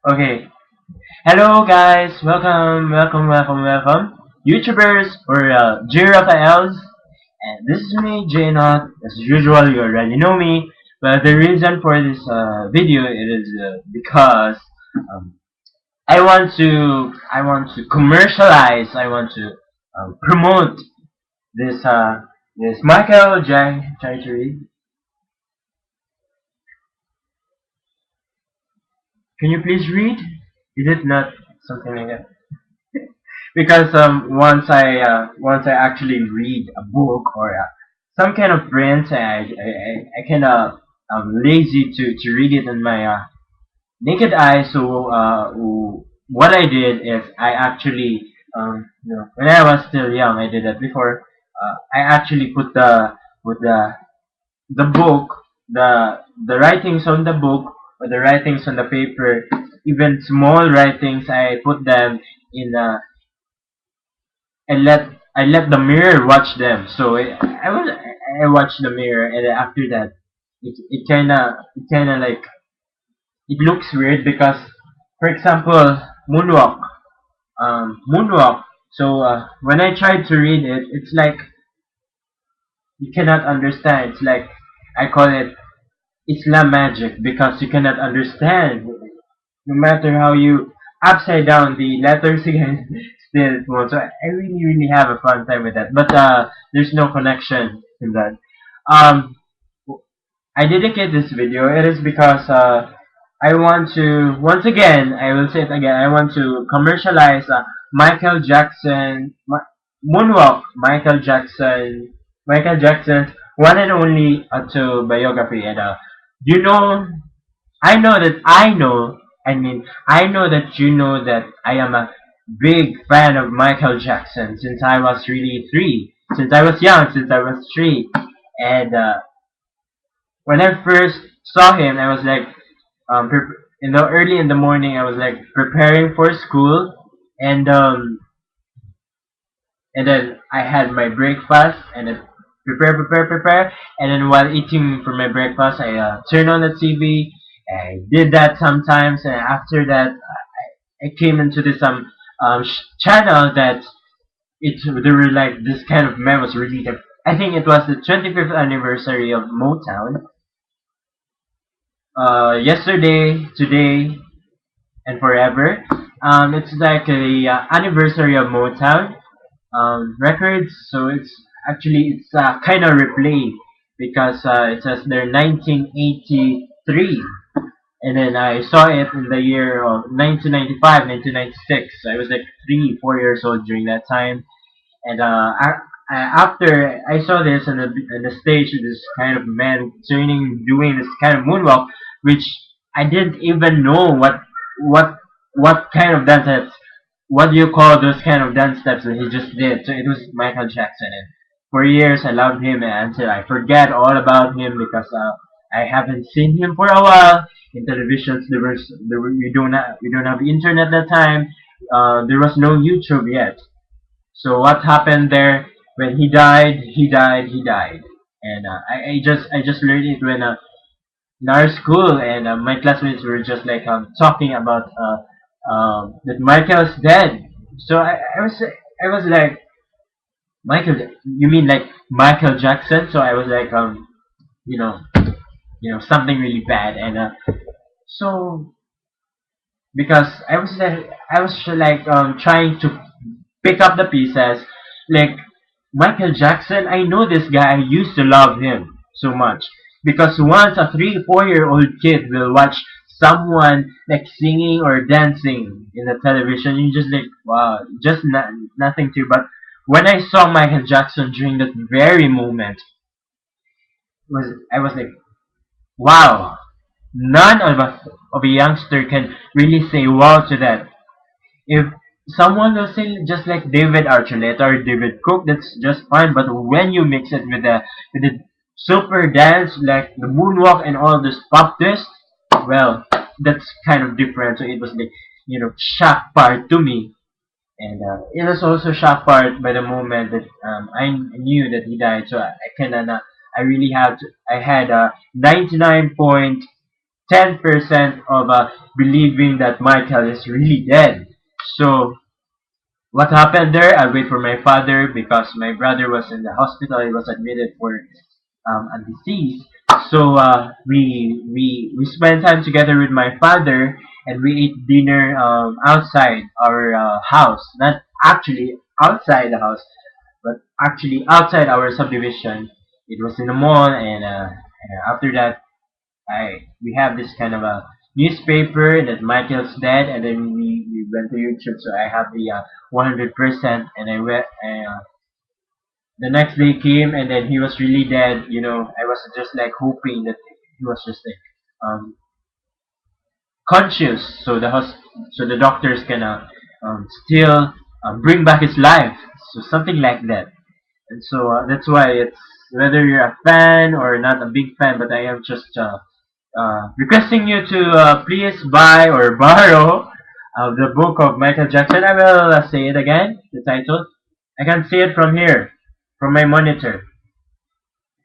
Okay. Hello guys. Welcome. YouTubers or Raphaels. And this is me, Inot. As usual, you already know me. But the reason for this video it is because um, I want to commercialize. I want to promote this this Michael Jackson. Try to read. Can you please read? Is it not something like that? Because once I actually read a book or some kind of print, I kind of lazy to read it in my naked eye. So what I did is I actually when I was still young, I did that before. I actually put the book, the writings on the book or the writings on the paper, even small writings, I put them in I let the mirror watch them. So I watched the mirror, and then after that, it kinda like it looks weird because, for example, moonwalk. So when I tried to read it, it's like you cannot understand. It's like I call it Islam magic because you cannot understand. No matter how you upside down the letters again, still it won't. So I really have a fun time with that. But there's no connection in that. Um, I dedicate this video. It is because I want to once again. I will say it again. I want to commercialize Michael Jackson Moonwalk. Michael Jackson's one and only autobiography. And you know I know that you know that I am a big fan of Michael Jackson since I was really three. Since I was young, since I was three. And when I first saw him, I was like, early in the morning, I was like preparing for school. And and then I had my breakfast and then prepare. And then while eating for my breakfast, I turned on the TV. I did that sometimes, and after that, I came into this channel that there were like this kind of man was released. I think it was the 25th anniversary of Motown. Yesterday, today, and forever. It's like the anniversary of Motown records. So it's kind of replay because it says they're 1983, and then I saw it in the year of 1995, 1996. I was like 3, 4 years old during that time, and after I saw this on the stage, this kind of man doing this kind of moonwalk, which I didn't even know what what kind of dance steps, what do you call those kind of dance steps that he just did. So it was Michael Jackson, and for years I loved him until I forget all about him because I haven't seen him for a while. In televisions, we don't have internet that time. There was no YouTube yet. So what happened there when he died, and I just learned it when in our school, and my classmates were just like talking about that Michael's dead. So I was like Michael, you mean like Michael Jackson? So I was like you know something really bad, and so because I was like trying to pick up the pieces. Like Michael Jackson, I know this guy. I used to love him so much because once a 3, 4 year old kid will watch someone like singing or dancing in the television, you just like wow, just nothing to. But when I saw Michael Jackson during that very moment, I was like wow. None of a youngster can really say wow to that. If someone will sing just like David Archuleta or David Cook, that's just fine. But when you mix it with the super dance like the moonwalk and all this pop twist, well, that's kind of different. So it was like shock part to me, and it was also shock part by the moment that I knew that he died. So I kind of I really had to, I had a 99.9% 10% of believing that Michael is really dead. So what happened there? I wait for my father because my brother was in the hospital. He was admitted for a disease. So we spent time together with my father, and we ate dinner outside our house. Not actually outside the house, but actually outside our subdivision. It was in the mall, and after that, I we have this kind of a newspaper that Michael's dead, and then we went to YouTube, so I have the 100%, and I went. The next day came, and then he was really dead. I was just like hoping that he was just like conscious, so the doctors can still bring back his life, so something like that. And so that's why it's whether you're a fan or not a big fan, but I am just requesting you to please buy or borrow the book of Michael Jackson. I will say it again, the title. I can see it from here, from my monitor.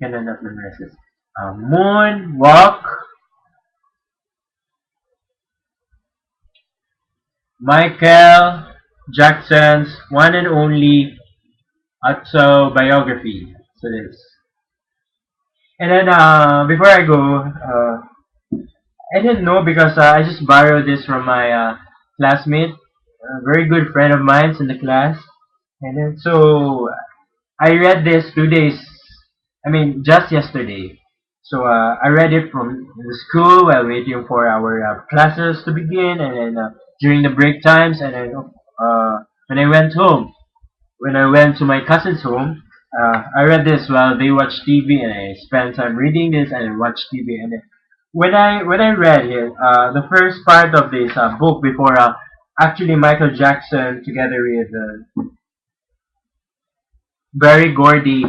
Can I not memorize this? Moonwalk, Michael Jackson's one and only autobiography. So this. And then before I go, I didn't know because I just borrowed this from my classmate, a very good friend of mine in the class. And then so I read this 2 days, I mean just yesterday. So I read it from the school while waiting for our classes to begin, and then during the break times, and then when I went home, when I went to my cousin's home, I read this while they watched TV, and I spent time reading this and watched TV. And then when I read it, the first part of this book before actually Michael Jackson together with Barry Gordy,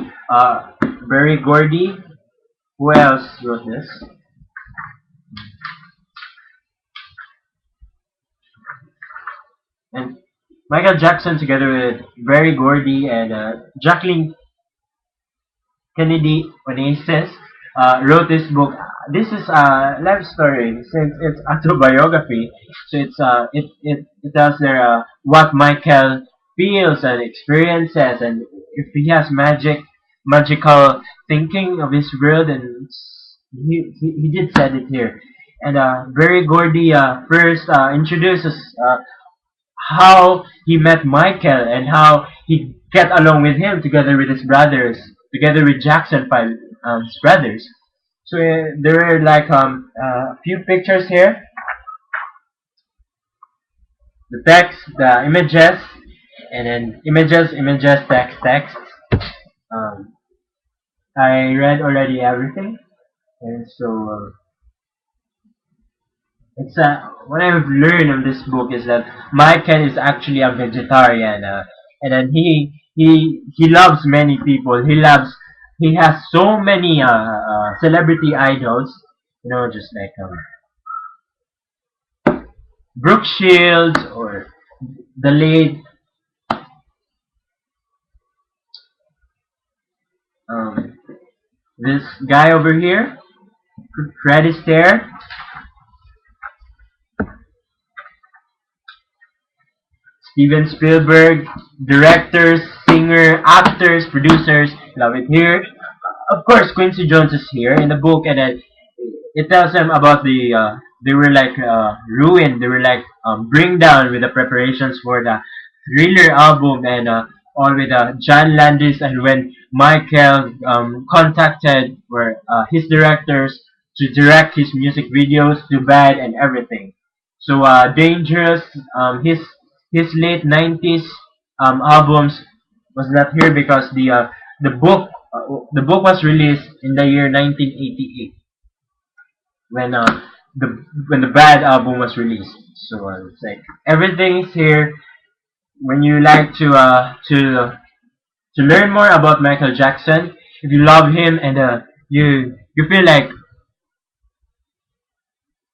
Barry Gordy, who else wrote this? And Michael Jackson together with Barry Gordy and Jacqueline Kennedy Onassis wrote this book. This is a life story since it's autobiography. So it tells there what Michael feels and experiences, and if he has magical thinking of his world, and he did said it here. And Barry Gordy first introduces how he met Michael and how he get along with him together with his brothers, together with Jackson five his brothers. So there are like a few pictures here, the text, the images, and then images, text. Um, I read already everything, and so it's what I've learned of this book is that Michael is actually a vegetarian, and then he loves many people. He has so many celebrity idols, just like Brooke Shields or the late um, this guy over here, Fred Astaire, Steven Spielberg, directors, singer, actors, producers, love it here. Of course, Quincy Jones is here in the book, and then it tells them about they were like ruined, they were like bring down with the preparations for the Thriller album, and all with John Landis, and when Michael contacted were his directors to direct his music videos to bad and everything. So Dangerous, his late 90s albums was not here because the book was released in the year 1988 when the Bad album was released. So it's like everything is here. When you like to learn more about Michael Jackson, if you love him and you feel like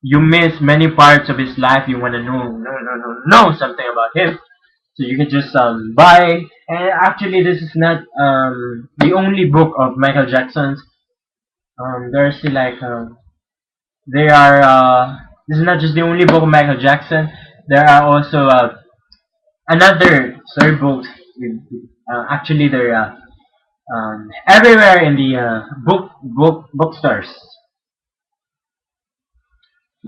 you miss many parts of his life, you want to know something about him. So you can just buy. And actually, this is not the only book of Michael Jackson's. There's still like They are. This is not just the only book of Michael Jackson. There are also another third books. Actually, they're everywhere in the bookstores.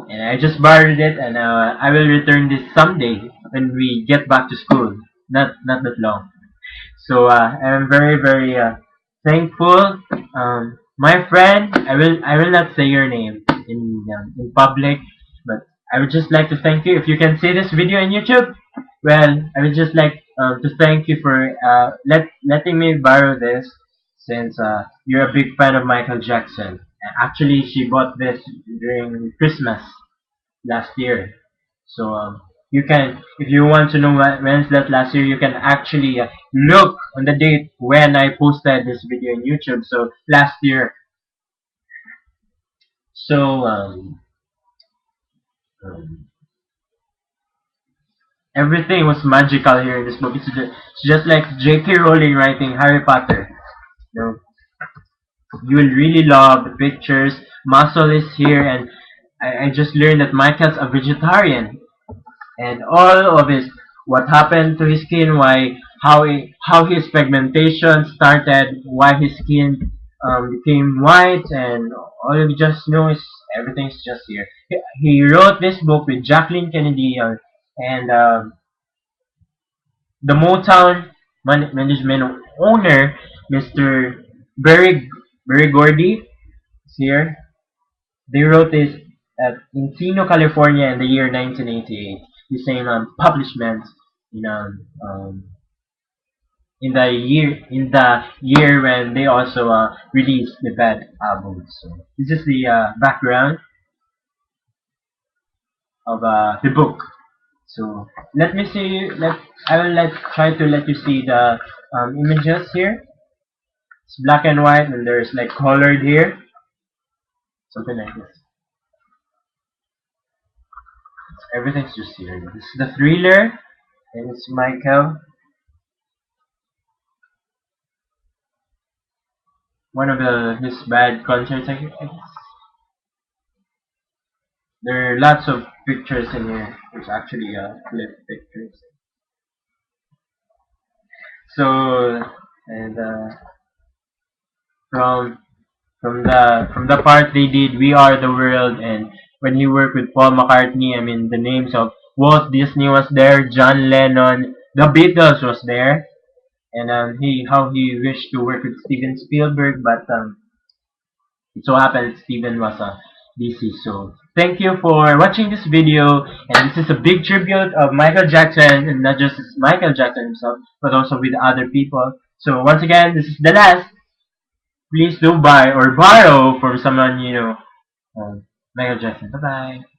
And I just borrowed it, and I will return this someday when we get back to school. Not that long. So I'm very thankful. My friend, I will not say your name in public, but I would just like to thank you. If you can see this video on YouTube, well, I would just like to thank you for letting me borrow this, since you're a big fan of Michael Jackson. Actually, she bought this during Christmas last year. So you can, if you want to know when's that last year, you can actually look on the date when I posted this video on YouTube. So last year. So um, everything was magical here in this book. It's just like J.K. Rowling writing Harry Potter. You know, you will really love the pictures. Muscle is here, and I just learned that Michael's a vegetarian. And all of his, what happened to his skin, why, how his pigmentation started, why his skin became white, and all you just know is everything's just here. He wrote this book with Jacqueline Kennedy, and the Motown management owner, Mr. Berry Berry Gordy, is here. They wrote this at Encino, California in the year 1988. The same publishment in in the year when they also released the Bad album. So this is the background of the book. So let me see. I will try to let you see the images here. It's black and white, and there's like colored here, something like this. Everything's just here. This is the thriller, and it's Michael. One of his bad concerts, I guess. There are lots of pictures in here. There's actually clip pictures. So, and from from the part they did "We Are the World," and when he worked with Paul McCartney, I mean the names of Walt Disney was there, John Lennon, the Beatles was there, and he how he wished to work with Steven Spielberg, but it so happened Steven was busy. So thank you for watching this video, and this is a big tribute of Michael Jackson, and not just Michael Jackson himself, but also with other people. So once again, this is the last. Please do buy or borrow from someone you know. Michael Jackson. Bye bye.